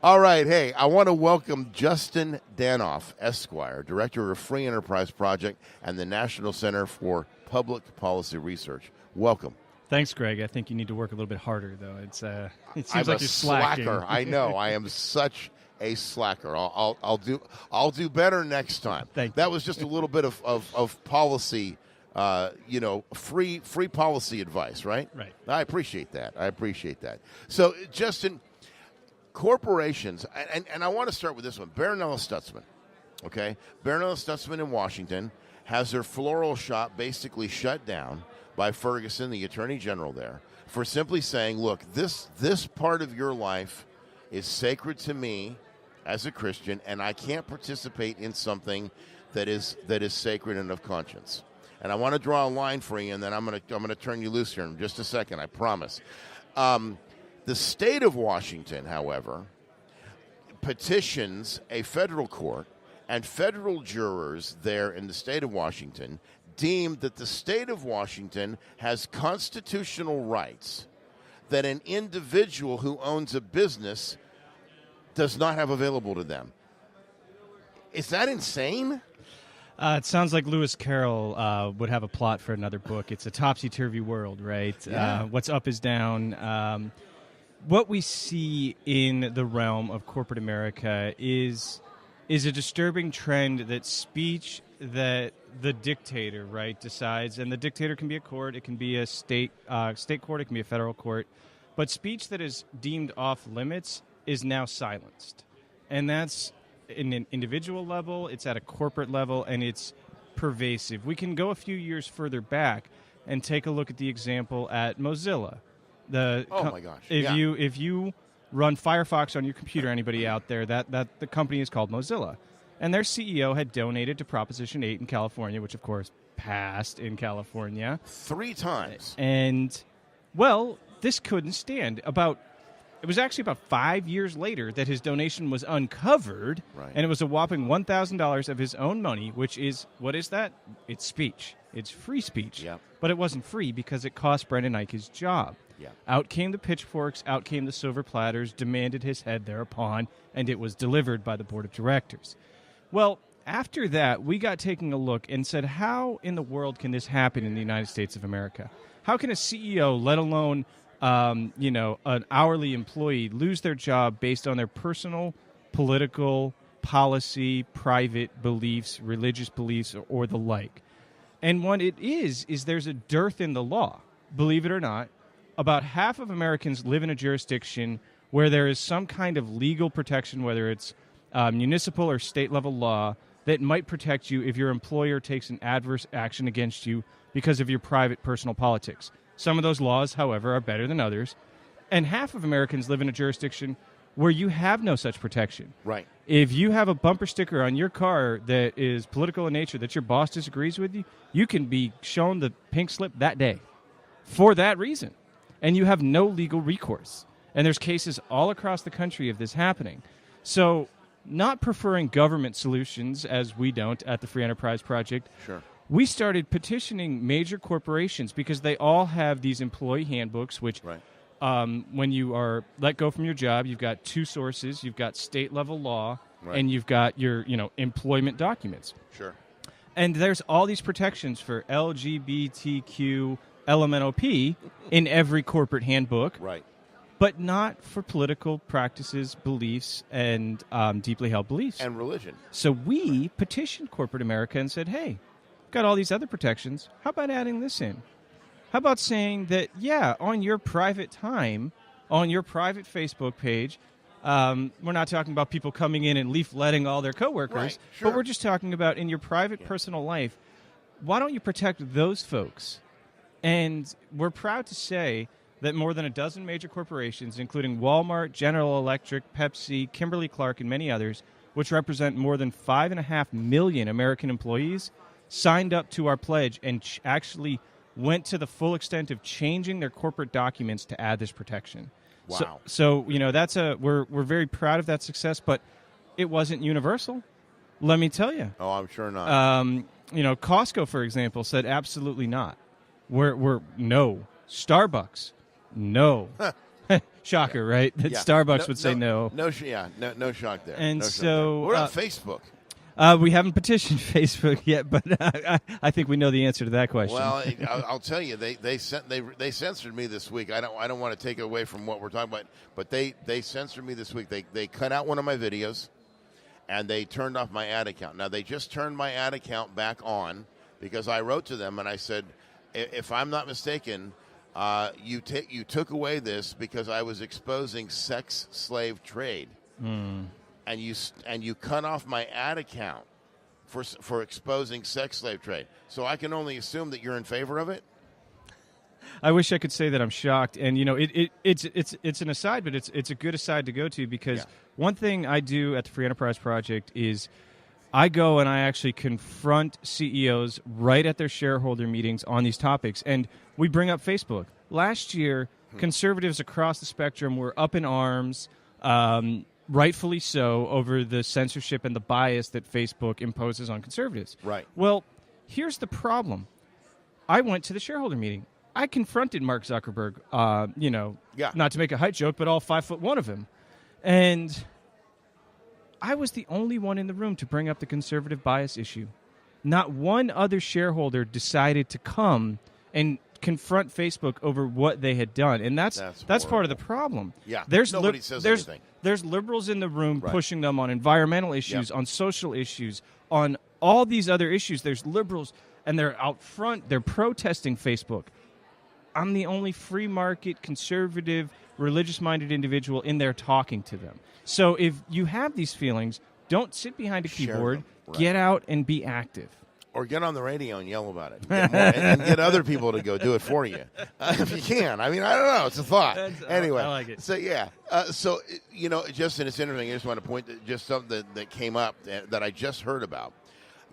All right. Hey, I want to welcome Justin Danhof, Esquire, Director of Free Enterprise Project and the National Center for Public Policy Research. Welcome. Thanks, Greg. I think you need to work a little bit harder, though. It seems I'm like a you're slacking. slacker. I know. I am such a slacker. I'll do better next time. Thank you. That was just a little bit of policy, free policy advice, right? Right. I appreciate that. So, Justin, corporations, and I want to start with this one. No Stutzman, okay? No Stutzman in Washington has their floral shop basically shut down by Ferguson, the Attorney General there, for simply saying, look, this part of your life is sacred to me as a Christian, and I can't participate in something that is sacred and of conscience. And I want to draw a line for you, and then I'm going to turn you loose here in just a second, I promise. The state of Washington, however, petitions a federal court, and federal jurors there in the state of Washington deemed that the state of Washington has constitutional rights that an individual who owns a business does not have available to them. Is that insane? It sounds like Lewis Carroll would have a plot for another book. It's a topsy-turvy world, right? Yeah. What's up is down. What we see in the realm of corporate America is a disturbing trend that speech that the dictator, right, decides, and the dictator can be a court, it can be a state court, it can be a federal court, but speech that is deemed off limits is now silenced. And that's in an individual level, it's at a corporate level, and it's pervasive. We can go a few years further back and take a look at the example at Mozilla. My gosh. If you run Firefox on your computer, anybody out there, that the company is called Mozilla. And their CEO had donated to Proposition 8 in California, which of course passed in California 3 times. And well, this couldn't stand. It was actually about 5 years later that his donation was uncovered, right. And it was a whopping $1,000 of his own money, which is, what is that? It's speech. It's free speech. Yep. But it wasn't free because it cost Brendan Eich his job. Yeah. Out came the pitchforks, out came the silver platters, demanded his head thereupon, and it was delivered by the board of directors. Well, after that, we got taking a look and said, how in the world can this happen in the United States of America? How can a CEO, let alone an hourly employee, lose their job based on their personal, political, policy, private beliefs, religious beliefs, or the like? And what it is there's a dearth in the law, believe it or not. About half of Americans live in a jurisdiction where there is some kind of legal protection, whether it's municipal or state-level law, that might protect you if your employer takes an adverse action against you because of your private personal politics. Some of those laws, however, are better than others. And half of Americans live in a jurisdiction where you have no such protection. Right. If you have a bumper sticker on your car that is political in nature, that your boss disagrees with you, you can be shown the pink slip that day for that reason. And you have no legal recourse. And there's cases all across the country of this happening. So not preferring government solutions, as we don't at the Free Enterprise Project, Sure. we started petitioning major corporations because they all have these employee handbooks, which Right. When you are let go from your job, you've got 2 sources. You've got state-level law, Right. and you've got your employment documents. Sure. And there's all these protections for LGBTQ, LMNOP in every corporate handbook, Right. but not for political practices, beliefs, and deeply held beliefs. And religion. So we petitioned corporate America and said, hey, got all these other protections. How about adding this in? How about saying that, yeah, on your private time, on your private Facebook page, we're not talking about people coming in and leafletting all their coworkers, Right, sure. but we're just talking about in your private personal life, why don't you protect those folks? And we're proud to say that more than a dozen major corporations, including Walmart, General Electric, Pepsi, Kimberly-Clark, and many others, which represent more than 5.5 million American employees, signed up to our pledge and actually went to the full extent of changing their corporate documents to add this protection. Wow. So that's we're very proud of that success, but it wasn't universal. Let me tell you. Oh, I'm sure not. Costco, for example, said absolutely not. We're no. Starbucks, no. Shocker, right? That Yeah. Starbucks would say no. No shock there. And No shock so, there. What about Facebook? We haven't petitioned Facebook yet, but I think we know the answer to that question. Well, I'll tell you, they censored me this week. I don't want to take it away from what we're talking about, but they censored me this week. They cut out one of my videos, and they turned off my ad account. Now they just turned my ad account back on because I wrote to them and I said, if I'm not mistaken, you took away this because I was exposing sex slave trade. And you cut off my ad account for exposing sex slave trade. So I can only assume that you're in favor of it. I wish I could say that I'm shocked, and it's an aside, but it's a good aside to go to because one thing I do at the Free Enterprise Project is I go and I actually confront CEOs right at their shareholder meetings on these topics, and we bring up Facebook. Last year, conservatives across the spectrum were up in arms. Rightfully so, over the censorship and the bias that Facebook imposes on conservatives. Right. Well, here's the problem. I went to the shareholder meeting. I confronted Mark Zuckerberg, not to make a height joke, but all 5'1" of him. And I was the only one in the room to bring up the conservative bias issue. Not one other shareholder decided to come and confront Facebook over what they had done, and that's part of the problem. Yeah, nobody says anything. There's liberals in the room pushing them on environmental issues, on social issues, on all these other issues. There's liberals, and they're out front. They're protesting Facebook. I'm the only free market, conservative, religious-minded individual in there talking to them. So if you have these feelings, don't sit behind a keyboard. Get out and be active. Or get on the radio and yell about it. And get other people to go do it for you. If you can. I mean, I don't know. It's a thought. Anyway. I like it. So, yeah. Justin, it's interesting. I just want to point to just something that came up that I just heard about.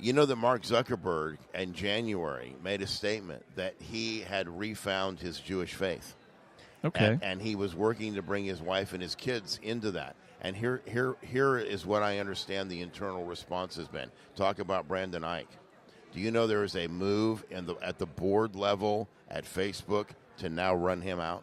You know that Mark Zuckerberg in January made a statement that he had refound his Jewish faith. Okay. And he was working to bring his wife and his kids into that. And here is what I understand the internal response has been. Talk about Brandon Eich. Do you know there is a move at the board level at Facebook to now run him out?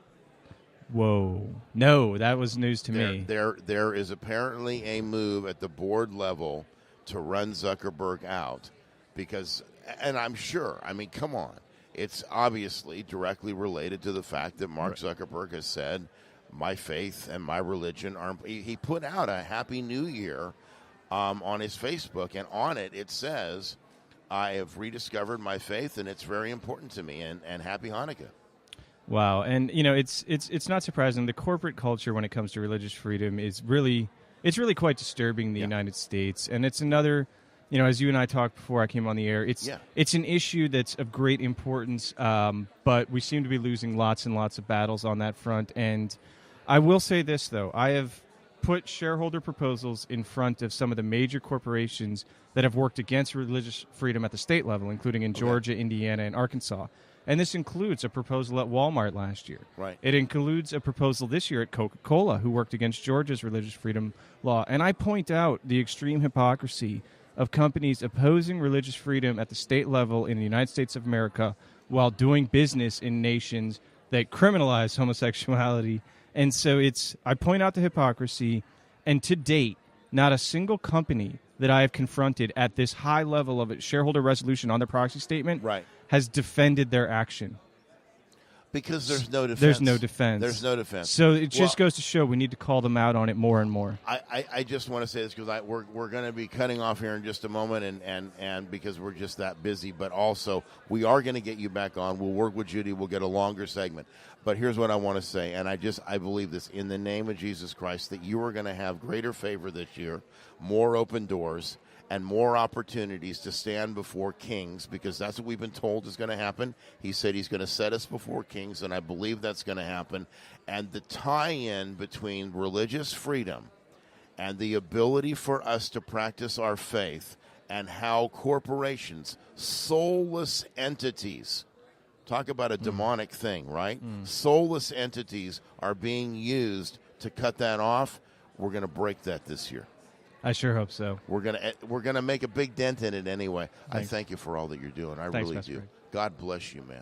Whoa. No, that was news to me. There is apparently a move at the board level to run Zuckerberg out because, and I'm sure, I mean, come on. It's obviously directly related to the fact that Mark Zuckerberg has said, my faith and my religion are. He put out a Happy New Year on his Facebook, and on it says, I have rediscovered my faith, and it's very important to me, and Happy Hanukkah. Wow, and it's not surprising. The corporate culture when it comes to religious freedom is really quite disturbing in the United States, and it's another, as you and I talked before I came on the air, it's an issue that's of great importance, but we seem to be losing lots and lots of battles on that front. And I will say this, though. I have put shareholder proposals in front of some of the major corporations that have worked against religious freedom at the state level, including in Georgia, Indiana, and Arkansas. And this includes a proposal at Walmart last year. Right. It includes a proposal this year at Coca-Cola, who worked against Georgia's religious freedom law. And I point out the extreme hypocrisy of companies opposing religious freedom at the state level in the United States of America while doing business in nations that criminalize homosexuality. And so I point out the hypocrisy, and to date, not a single company that I have confronted at this high level of a shareholder resolution on their proxy statement has defended their action. Because there's no defense. There's no defense. There's no defense. So it just goes to show we need to call them out on it more and more. I just want to say this because we're going to be cutting off here in just a moment, and because we're just that busy. But also, we are going to get you back on. We'll work with Judy. We'll get a longer segment. But here's what I want to say, and I believe this in the name of Jesus Christ, that you are going to have greater favor this year, more open doors, and more opportunities to stand before kings, because that's what we've been told is going to happen. He said he's going to set us before kings, and I believe that's going to happen. And the tie-in between religious freedom and the ability for us to practice our faith, and how corporations, soulless entities, talk about a demonic thing, right? Soulless entities are being used to cut that off. We're going to break that this year. I sure hope so. We're gonna make a big dent in it anyway. Thanks. I thank you for all that you're doing. I Thanks, really Pastor do. Greg. God bless you, man.